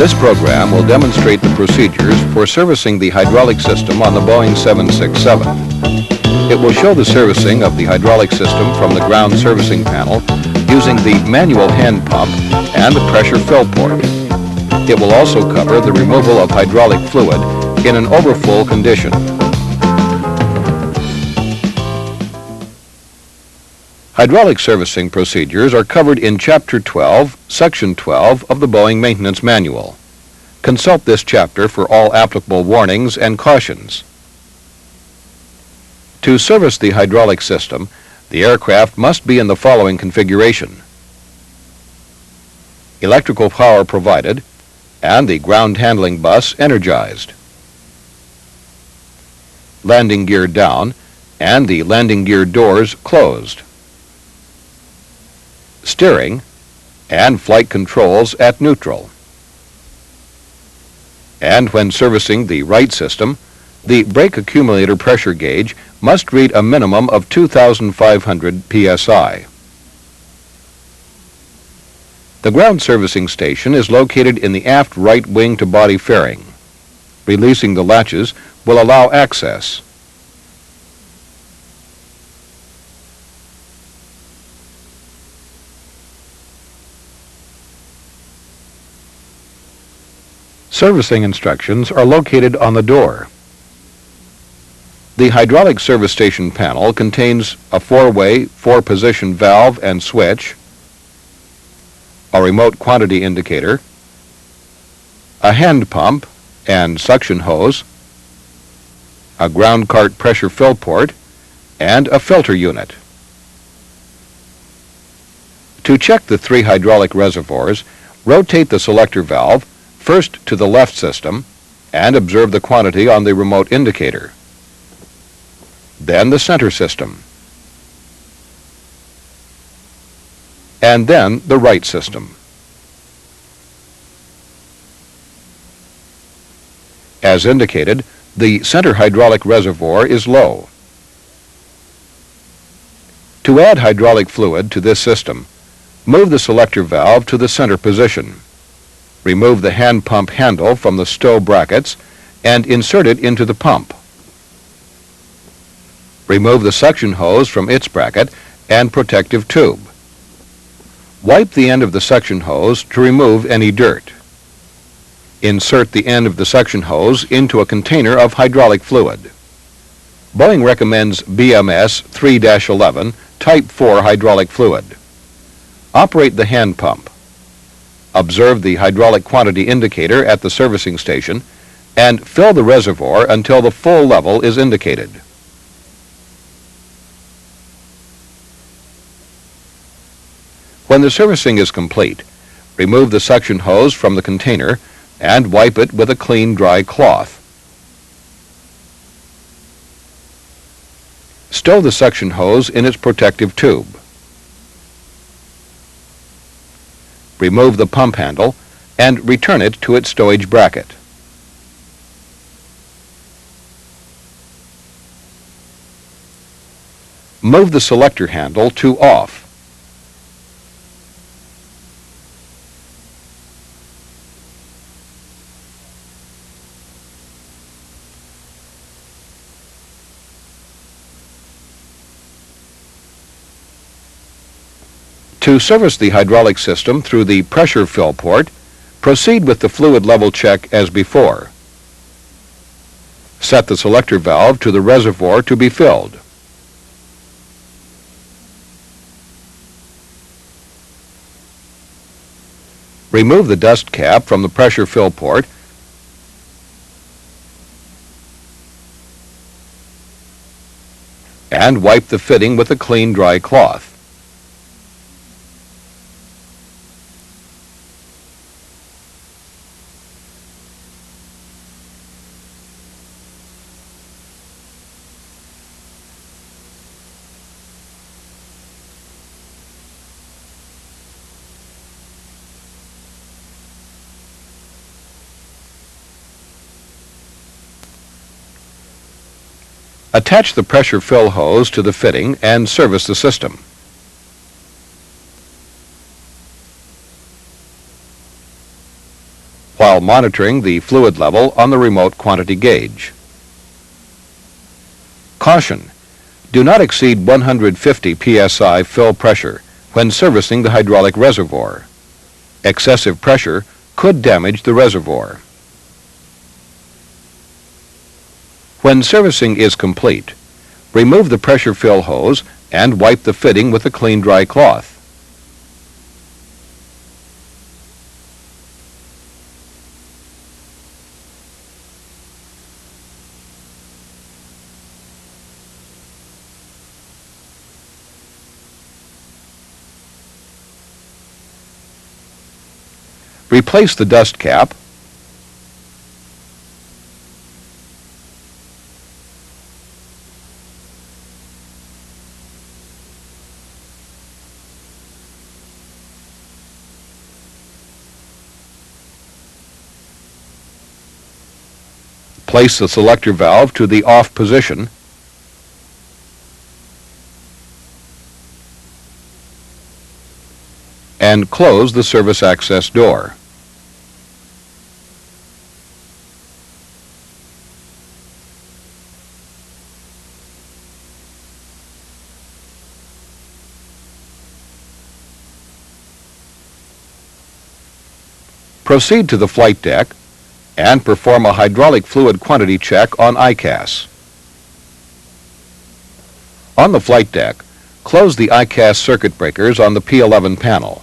This program will demonstrate the procedures for servicing the hydraulic system on the Boeing 767. It will show the servicing of the hydraulic system from the ground servicing panel using the manual hand pump and the pressure fill port. It will also cover the removal of hydraulic fluid in an overflow condition. Hydraulic servicing procedures are covered in Chapter 12, Section 12 of the Boeing Maintenance Manual. Consult this chapter for all applicable warnings and cautions. To service the hydraulic system, the aircraft must be in the following configuration: electrical power provided and the ground handling bus energized, landing gear down and the landing gear doors closed, steering and flight controls at neutral. And when servicing the right system, the brake accumulator pressure gauge must read a minimum of 2,500 psi. The ground servicing station is located in the aft right wing to body fairing. Releasing the latches will allow access. Servicing instructions are located on the door. The hydraulic service station panel contains a 4-way, 4-position valve and switch, a remote quantity indicator, a hand pump and suction hose, a ground cart pressure fill port, and a filter unit. To check the 3 hydraulic reservoirs, rotate the selector valve first to the left system and observe the quantity on the remote indicator. Then the center system, and then the right system. As indicated, the center hydraulic reservoir is low. To add hydraulic fluid to this system, move the selector valve to the center position. Remove the hand pump handle from the stow brackets and insert it into the pump. Remove the suction hose from its bracket and protective tube. Wipe the end of the suction hose to remove any dirt. Insert the end of the suction hose into a container of hydraulic fluid. Boeing recommends BMS 3-11 Type 4 hydraulic fluid. Operate the hand pump. Observe the hydraulic quantity indicator at the servicing station and fill the reservoir until the full level is indicated. When the servicing is complete, remove the suction hose from the container and wipe it with a clean, dry cloth. Stow the suction hose in its protective tube. Remove the pump handle and return it to its stowage bracket. Move the selector handle to off. To service the hydraulic system through the pressure fill port, proceed with the fluid level check as before. Set the selector valve to the reservoir to be filled. Remove the dust cap from the pressure fill port and wipe the fitting with a clean, dry cloth. Attach the pressure fill hose to the fitting and service the system. while monitoring the fluid level on the remote quantity gauge. Caution: do not exceed 150 psi fill pressure when servicing the hydraulic reservoir. Excessive pressure could damage the reservoir. When servicing is complete, remove the pressure fill hose and wipe the fitting with a clean, dry cloth. Replace the dust cap, place the selector valve to the off position, and close the service access door. Proceed to the flight deck and perform a hydraulic fluid quantity check on ICAS. On the flight deck, close the ICAS circuit breakers on the P11 panel.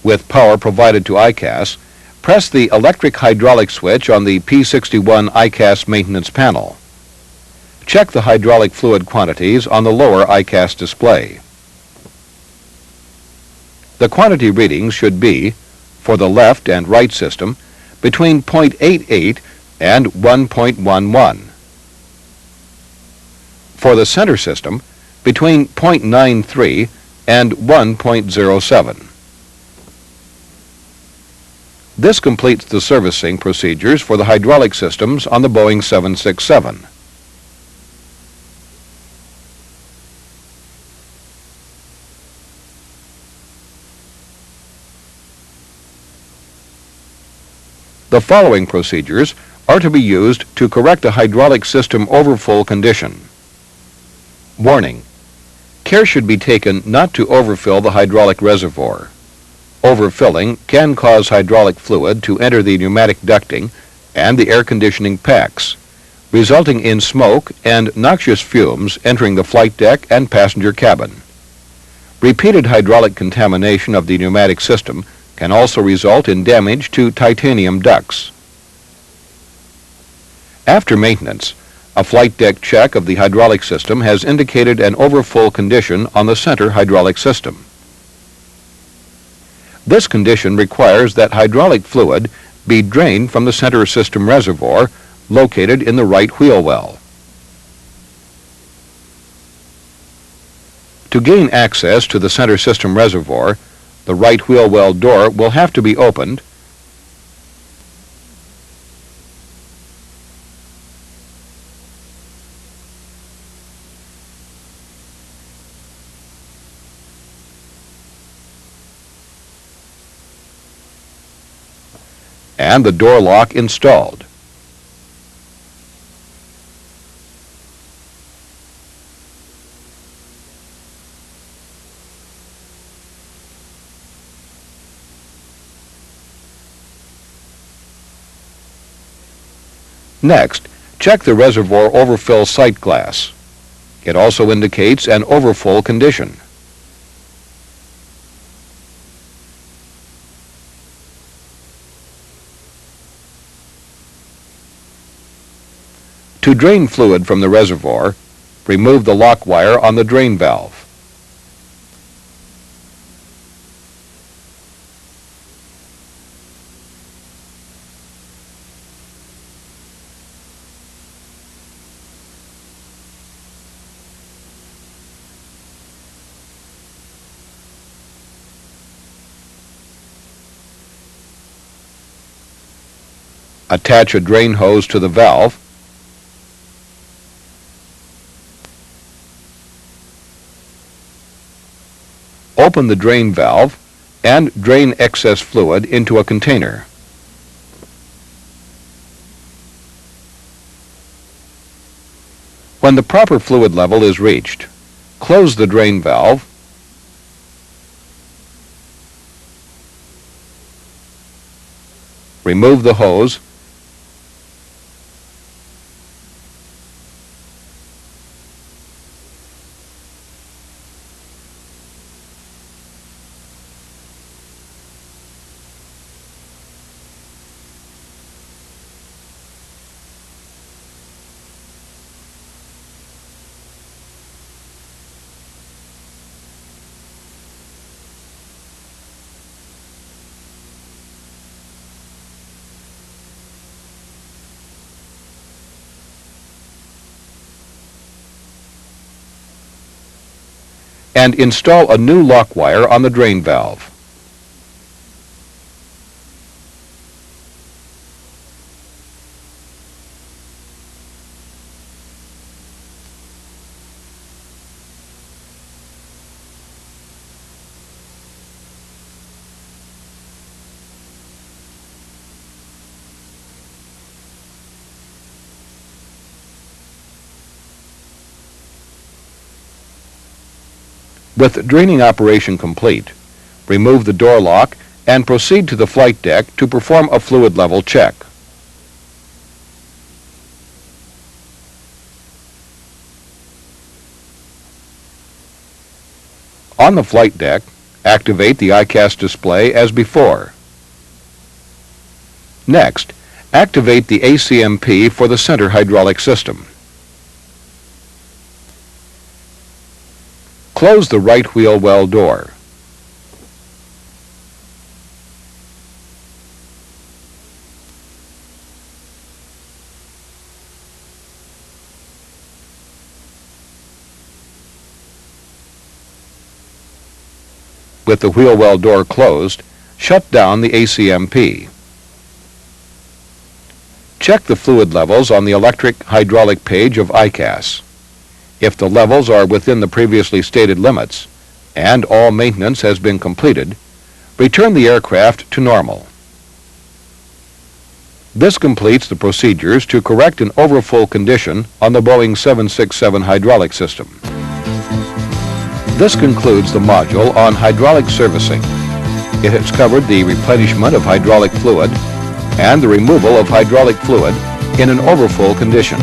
With power provided to ICAS, press the electric hydraulic switch on the P61 ICAS maintenance panel. Check the hydraulic fluid quantities on the lower ICAS display. The quantity readings should be, for the left and right system, between 0.88 and 1.11. For the center system, between 0.93 and 1.07. This completes the servicing procedures for the hydraulic systems on the Boeing 767. The following procedures are to be used to correct a hydraulic system overfull condition. Warning: care should be taken not to overfill the hydraulic reservoir. Overfilling can cause hydraulic fluid to enter the pneumatic ducting and the air conditioning packs, resulting in smoke and noxious fumes entering the flight deck and passenger cabin. Repeated hydraulic contamination of the pneumatic system can also result in damage to titanium ducts. After maintenance, a flight deck check of the hydraulic system has indicated an overfull condition on the center hydraulic system. This condition requires that hydraulic fluid be drained from the center system reservoir located in the right wheel well. To gain access to the center system reservoir, the right wheel well door will have to be opened and the door lock installed. Next, check the reservoir overfill sight glass. It also indicates an overfull condition. To drain fluid from the reservoir, remove the lock wire on the drain valve. Attach a drain hose to the valve. Open the drain valve and drain excess fluid into a container. When the proper fluid level is reached, close the drain valve, remove the hose, and install a new lock wire on the drain valve. With draining operation complete, remove the door lock and proceed to the flight deck to perform a fluid level check. On the flight deck, activate the ICAS display as before. Next, activate the ACMP for the center hydraulic system. Close the right wheel well door. With the wheel well door closed, shut down the ACMP. Check the fluid levels on the electric hydraulic page of ICAS. If the levels are within the previously stated limits and all maintenance has been completed, return the aircraft to normal. This completes the procedures to correct an overfull condition on the Boeing 767 hydraulic system. This concludes the module on hydraulic servicing. It has covered the replenishment of hydraulic fluid and the removal of hydraulic fluid in an overfull condition.